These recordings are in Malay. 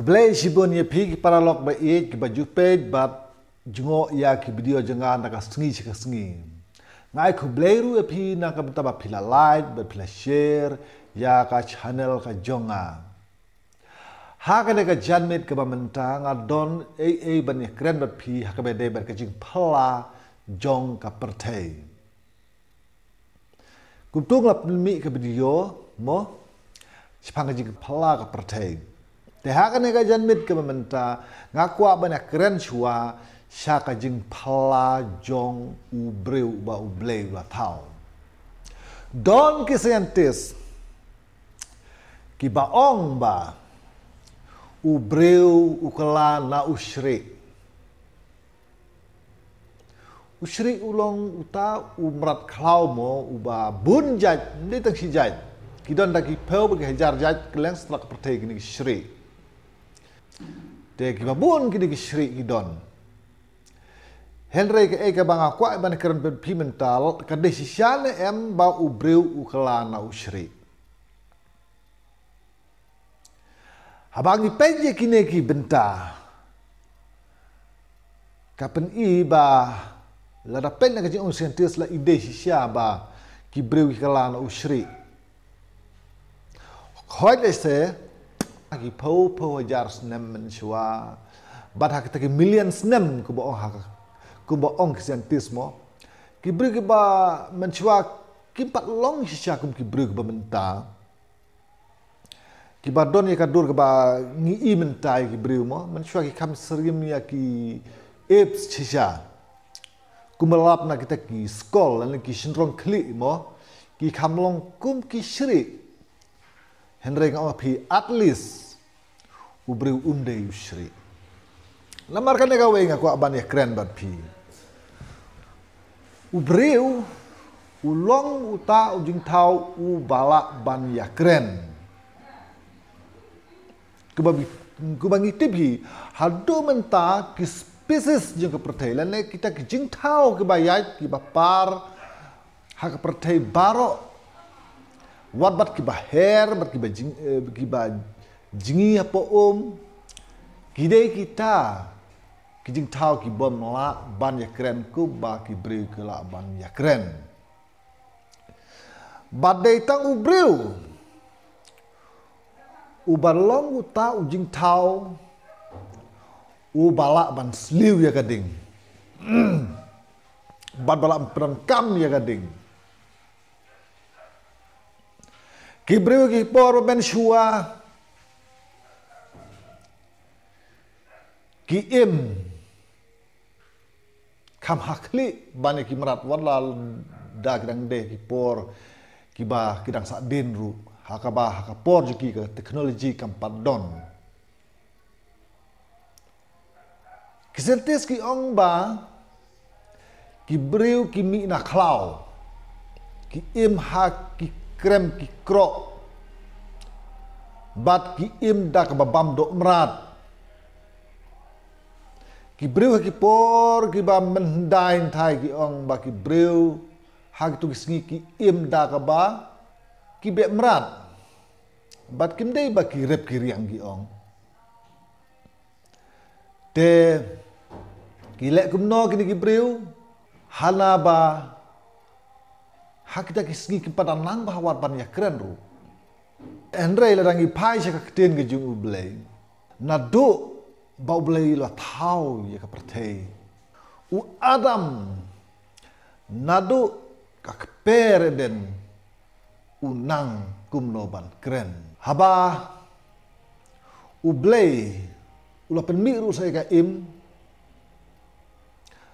Kablay sibon ye pi para lok ba e ki baju page bat jungo ya ki video jangan na ka sengi ngai ku bleiru e pi na ka bata ba pila like ba pila share ya ka channel ka jonga ha ka ne ka janmet ka ba menta nga don e ban ye kren ba pi ha ka be de ba ka jing phala jong ka perthei ku tung la mi ka video mo sipang ka jing phala ka perthei te ha ka ne ka janmet ka ba menta nga kwa ba ne kren chua Syaka jing pala jong ubreu ba ubleu la tau. Don ki scientist ki baong ba ubreu ukala na usri. Usri ulong uta umrat klau mo uba bun jaj ni tang si jaj. Ki don da ki peu ba ki hajar jaj keleng setelah kepertai kini sri. Te ki babun kini sri ki don. Henry ke eka bang akwa ban keren pi mental kadai sisiane em ba ubreu ukala na usri. Habangi penje kine ki benta. Kapen i ba la da pen ka jing scientist la ide sisia ba ki breu ukala na usri. Khoi de se ki po jar snem men shwa bat hak ta ki million snem ko bo hak kumba ong scientismo kibri ke ba menchua kimpat long sisya kum kibri ke ba menta kiba don ya kadur ke ba ngi menta kibri mo menchua ki kam serim ya ki apes sisya kumalap na kita ki skol lan ki sindrom kli mo ki kam long kum ki shri henry ngau pi at least ubri unde shri lamar kan ga we ngaku aban ya keren bat pi ubreu ulong uta ujing tau u balak ban ya keren kubangi tibi hadu menta ki species jeng ke pertai lan kita ki jing tau ke bayat ki bapar ha ke pertai baro wat bat ki baher bat ki ba jingi apa kidai kita kijing tau ki bom la ban ya keren ku ba ki breu ke la ban ya keren badai tang ubreu ubalong uta ujing tau ubala ban sliu ya gading bad bala perangkam ya gading ki breu ki por ben shua ki im kam hakli bane ki merat wala da kidang de ki por ki ba kidang sa den ru hakaba hakapor juki ke teknologi kam padon kisentis ki ong ba ki breu ki mi na klau ki im ha ki krem ki kro bat ki im da ka babam do merat ki breu ki por ki ba mendain thai ki ong ba ki breu ha ki tu sngi ki im da ka ba ki be mrat bat kim dei ba ki rep ki riang ki ong te ki lek kum no ki breu hana ba ha kita ki sngi ki padan nang ba wat ban ya keren ru enrei la dangi pai sa ka kten ke jung ublei na do bau belai la tau ya ka perthei u adam nadu ka per den unang kumno ban kren haba u blei ula penmiru saya ka im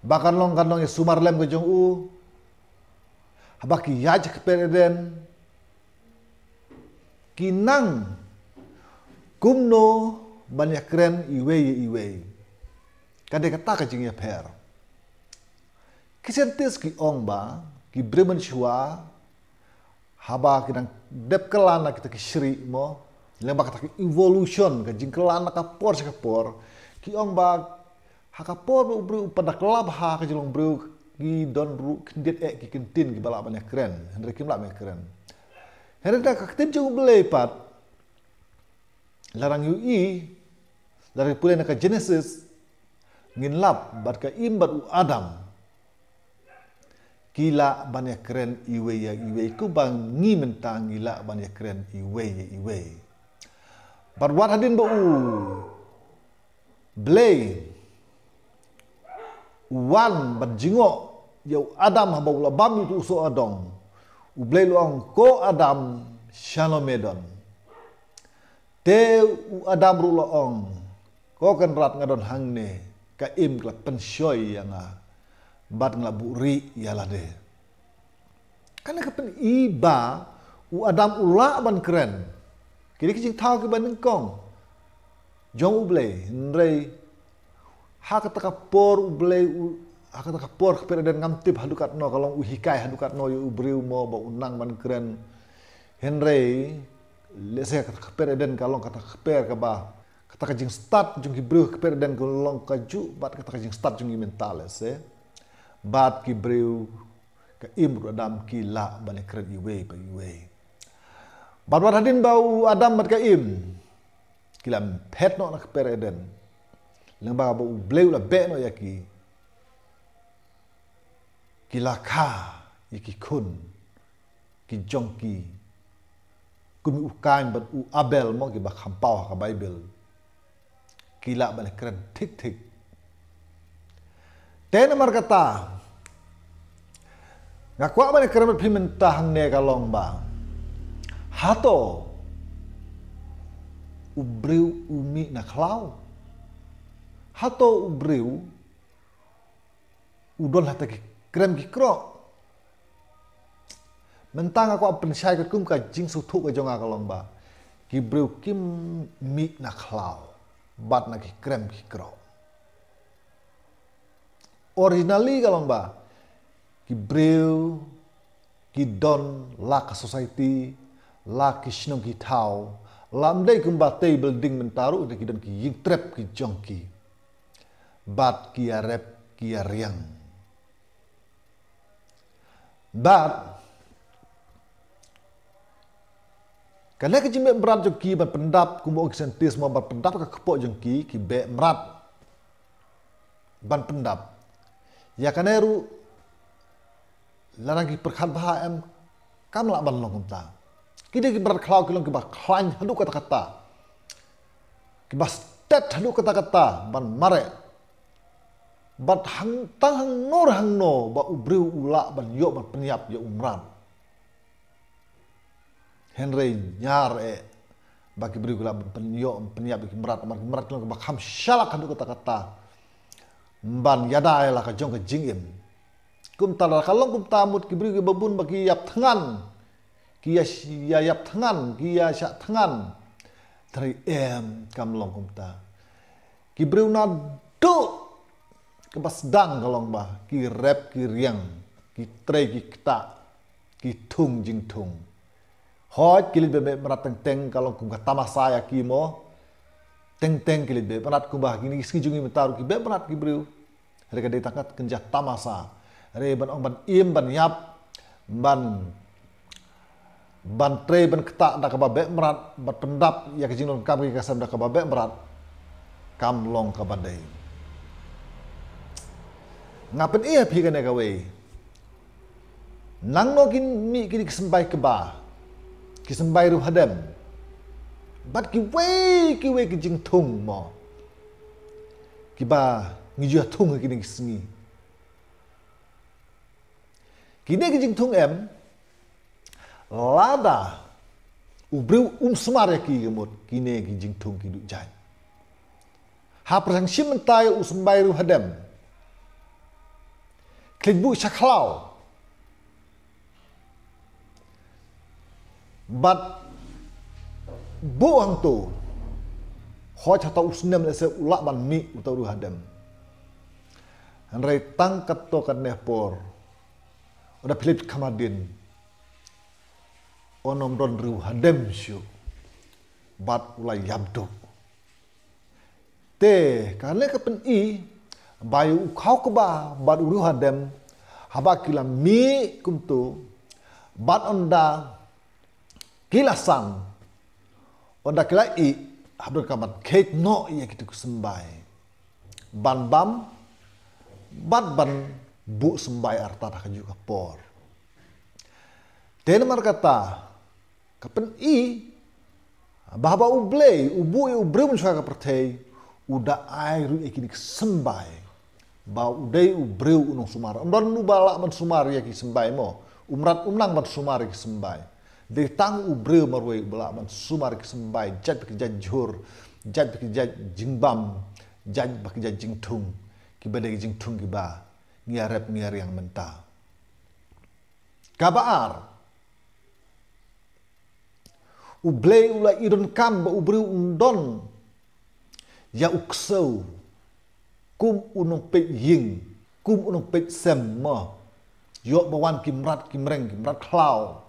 bakan long kanong ya sumar lem ke jong u haba ki yaj ka per den kinang kumno banyak keren iwe kadang kata kacing ya per kisentis ki ong ba ki bremen shua haba kidang dep kelana kita ki shri mo lembak kata ki evolution ka jing kelana ka por ki ong ba hakapor ubru pada kelab ha ka jilong bru ki don ru kindet ki kentin ki bala banyak keren henry kim la banyak keren henry da ka kentin jung belepat larang ui dari pulai nak Genesis nginlap bat ka imbat u Adam gila banyak keren iwe ku bang ngi mentang gila banyak keren iwe barwat hadin ba u blay wan bat jingok yau Adam haba ula bami tu uso adong u blay luang ko Adam shalomedon te u Adam ru loong ko kan rat ngadon hangne ka im kla pensyoy yang bat ngla buri yalah de kana ka pen iba u Adam ula ban keren kini kijing tau ke ban kong jong u blay nrei ha kata kapor u blay ha kata kapor ke dan ngamtip hadukat no kalong u hikai hadukat no yu briu mo ba unang ban keren henrei lese kata keper dan kalong kata keper ke ba kata kajing start jung hibreu keper dan kalong kaju bat kata kajing start jung mental se bat ki breu ke imru Adam ki la bane kred iwe pa iwe bat wat hadin bau Adam bat ka im kilam pet no nak pereden leng ba bau bleu la be no yaki kilaka yaki kun ki jongki kumi ukain bat u Abel mo ki ba khampau ka Bible kila bane kred tik tena mar kata ngakwa bane keramat pimentah ne kalong ba hato ubriu umi na klau hato ubriu udon hata ki krem ki kro mentang aku pensyai ke kum ka jing su thu ka jonga kalong ba ki briu kim mi na klau bat na ki krem ki kro originally kalong ba ki breu ki don la ka society la ki shnong ki tau lam dei kumba table ding mentaru de ki don ki ying trap ki jongki bat ki arep ki ariang bat kana ki jimbe berat jongki ban pendap kumbo oksidentis mo ban pendap ka kepok jongki ki be merat ban pendap ya kaneru larang ki perkhat bah em kam la ban long kumta kide ki berat klau kilong ki ba klan hadu kata-kata ki ba stat hadu kata-kata ban mare bat hang tang hang no ba ubriu ula ban yo ban penyap yo umran Henry nyar bagi beri gula ban penyo penyap ki merat kilong ki ba kham shalak hadu kata-kata ban yada la ka jong ka jingim kum tala kalong kum tamut kibri ke babun bagi yap tangan kia yap tangan kia syak tangan dari kam long kum ta kibri una do ke basdang kalong ba ki rap ki riang ki tre ki kta ki tung jing tung hot kilit bebe merat teng kalong kum ka tamasa ya ki mo teng kilit bebe merat kum ba kini ski jungi mentaru ki bebe merat kibri mereka ditangkat kenjah tamasa re ban ong ban im ban yap ban tre ban ketak dak ba be merat bat pendap ya kejingon kam ki kasam dak ba be merat kam long ka badai ngapen ia pi kan ka we nang no kin mi ki kesembai ke ba ki sembai ru hadam bat ki we ki jing tung mo ki ba ngiju tung ki ni sengi kini kijing tung em lada ubriu semar ki gemut kini kijing tung ki du jai ha persang sim mentai usmbai ru hadam klitbu saklau bat buang tu ho chata usnem lese ulak ban mi utau ru hadam hanrai tangkat to kan nepor udah Philip Kamadin onom don ru hadem syu bat ulai yabdok te kale ka pen I bayu khau ka ba bat ru hadem haba kila mi kumtu bat onda kilasan onda kila I habdon kaman kate no ia kita sembai ban bam bat ban bu sembai arta dah kaju kapor Denmar kata kapen i bahaba ublei ubu ubreu mensuka pertei uda airu ikini sembai ba udai ubreu unong sumar umran nu bala man sumar ya ki sembai mo umrat umnang man sumar ki sembai de tang ubreu marwei bala man sumar ki sembai jat ki jajur jat ki jingbam jat ki jingtung ki badai jingtung ki ba ngiarep ngiar yang mentah kabar ublei ula idon kam ba ubreu undon ya uksau kum unong pet ying kum unong pet sem ma yo bawan kimrat kimrat klau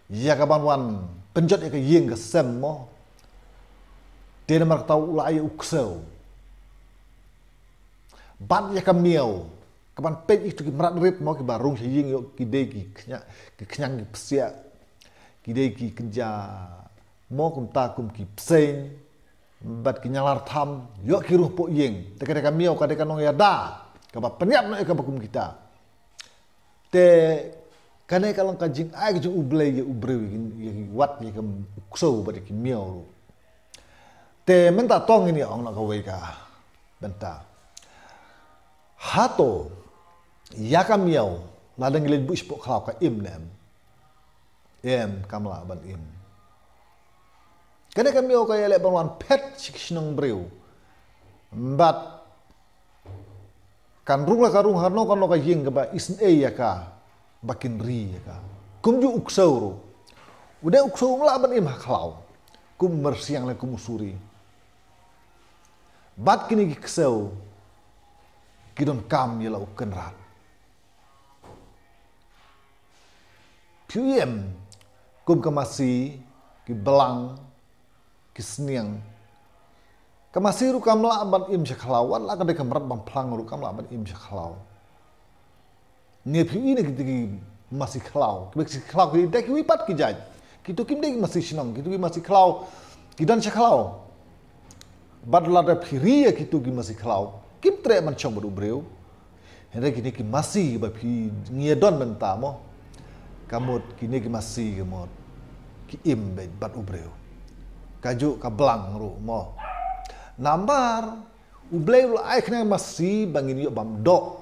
ya kaban wan penjot ya ke ying ke sem ma dia namar tahu ula ya uksau ban ya kamiau kaban pet itu kimrat rip ma ki barung ying yo ki de ki kenyang ki psia kidei ki kerja mo kum ta kum ki psen bat ki nyalar tham yo ki ruh po yeng te kada kami kada kanong ya da ka ba penyap no ka kum kita te kane kalong kajing ai ki ublei ya ubreu ya wat ya kam ukso ba ki miao te menta tong ini ong na ka we ka benta hato ya kam miao la dang le bu ispo khaw ka im nem kamla ban im kene kami o kaya le banwan pet siksinong breu bat kan rung la karung harno kan lo ka yeng ka ba isn e ya ka bakin ri ya ka kum ju uksauru udah uksau la ban im haklau kum mersiang le kum usuri bat kini ki ksau kidon kam ya la ukenrat puyem kum kemasi ki belang ki seniang kemasi ru kamla ban im syakhlawan la kadai kamrat bang plang ru kamla ban im syakhlau ne phi ini ki masih khlau ki khlau ki dek wipat ki jaj kitu kim dek masih sinong kitu ki masih khlau ki dan syaklau badla da phiri kitu ki masih khlau kim tre man chong bu breu hende ki masih ba phi ngiedon bentamo kamut kini ki masih kamut ki imbe bat ubreu kaju ka belang ru mo nambar ublei lu ai kena masih bangin yo bam do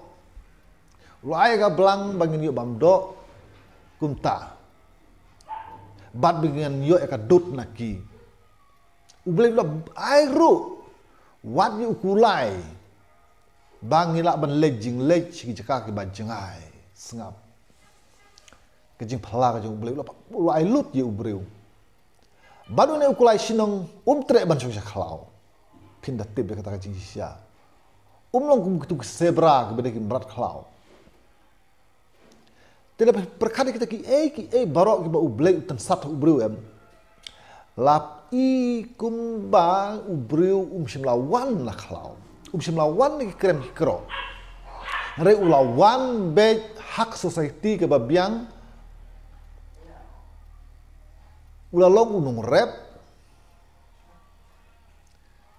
lu ai ka belang bangin yo bam do kumta bat bingin yo ka dut naki ublei lu ai ru wat yu kulai bangila ban lejing lej ki jaka ki banjengai sengap kejing pala kejing ublei lu ai lut ye ubreu baru ne ukulai sinong tre ban sung syaklau pindah tip kata kejing sia long kum kutu sebra ke bede ki berat klau tidak perkara kita ki barok ki ba ublei utan satu ubreu em lap i kumba ubreu simlawan la klau simlawan ni krem kro re ulawan be hak society ke babiang ulalong unung rep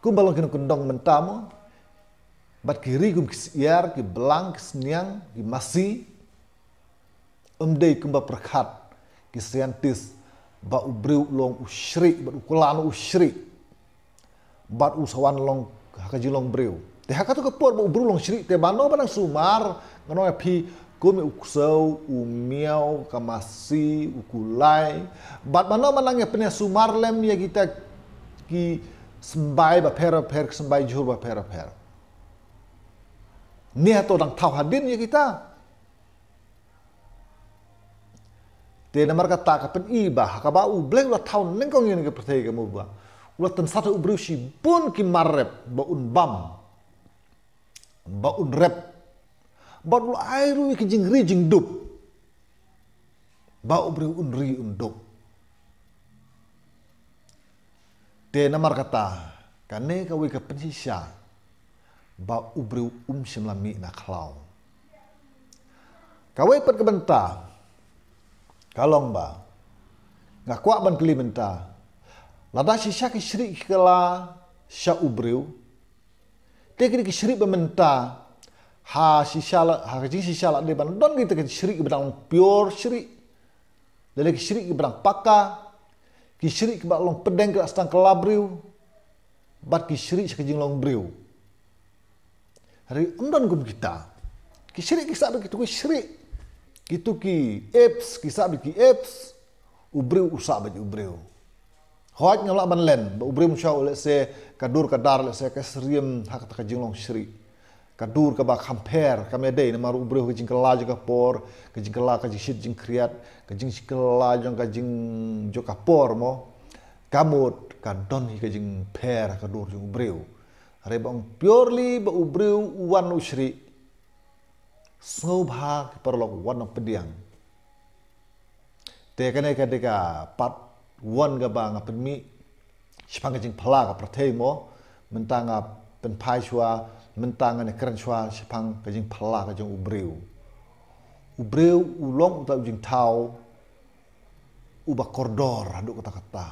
kum balong kena kendong mentamo bat kiri kum kisiar ki belang kisniang ki masi dei kum ba perkat ki scientist ba ubreu long usri bat ukulan usri bat usawan long hakajilong breu te hakatu ke por ba ubreu long sri te bano banang sumar ngono pi kum uksau umiau kamasi ukulai bat mana manangnya penya sumar lem ya kita ki sembai ba per sembai jur ba per ni atau dang tau hadin ya kita te namar kata ka pen iba ka ba ubleng la tau nengkong yen ke pertai kamu ba ulah ten satu ubru si pun ki marrep ba un bam ba un rep ba lu airu ki jing ri jing dup ba ubru un ri un dup te namar kata kane ka wi ka pensisya ba ubru simlami na klau kawe pat ke benta kalong ba ngak kwa ban keli benta Lada sisa ki syrik kala sya ubreu. Tekni ki syrik bementa ha kajing sisa la de ban don kita ki syrik bedang pure syrik. Dari ki syrik bedang paka, ki syrik ba long pedeng ke astang kelabreu. Bat ki syrik kajing long breu. Hari undon gum kita. Ki syrik ki sabe ki syrik. Kitu ki apps, ki sabe ki apps. Ubreu usah baju ubreu. Hoat nyolak ban len, ubreu musyaw le se kadur kadar le se kasriem hak ta kajing long syrik. Kadur ka ba compare kamede na maru ubreu kajing kala juga por, kajing kala kajing shit jing kriat, kajing kala jong kajing joka por mo. Kamut kadon hi kajing per kadur jong ubreu. Are bang purely ba ubreu wan usri. Sobha perlok wan pediang. Te kene kadeka pat wan ga ba nga penmi sepang kajing pala ka pratei mo mentanga penpai shwa mentanga ne keren shwa sepang kajing pala kajing ubreu ulong uta ujing tau uba kordor aduk kata-kata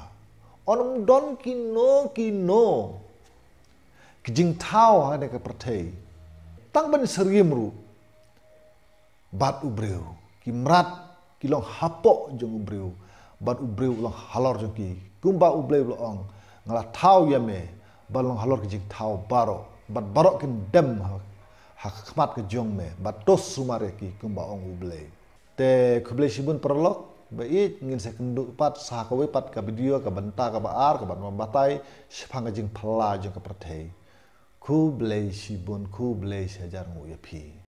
onom don kino kajing tau hane ka pratei tang ban seriemru bat ubreu kimrat kilong hapok jong ubreu bat ubreu ulang halor jengki kumba ubreu ulang ngala tau yame balong halor ke jing tau baro bat barok ken dem hak khmat ke jong me bat tos sumare ki kumba ong ublei te kublei sibun perlok bait ngin se kenduk pat sa ka we pat ka video ka banta ka baar ka bat mambatai sepang jing phala jeng ka perthei kublei sibun kublei sejar ngu yapi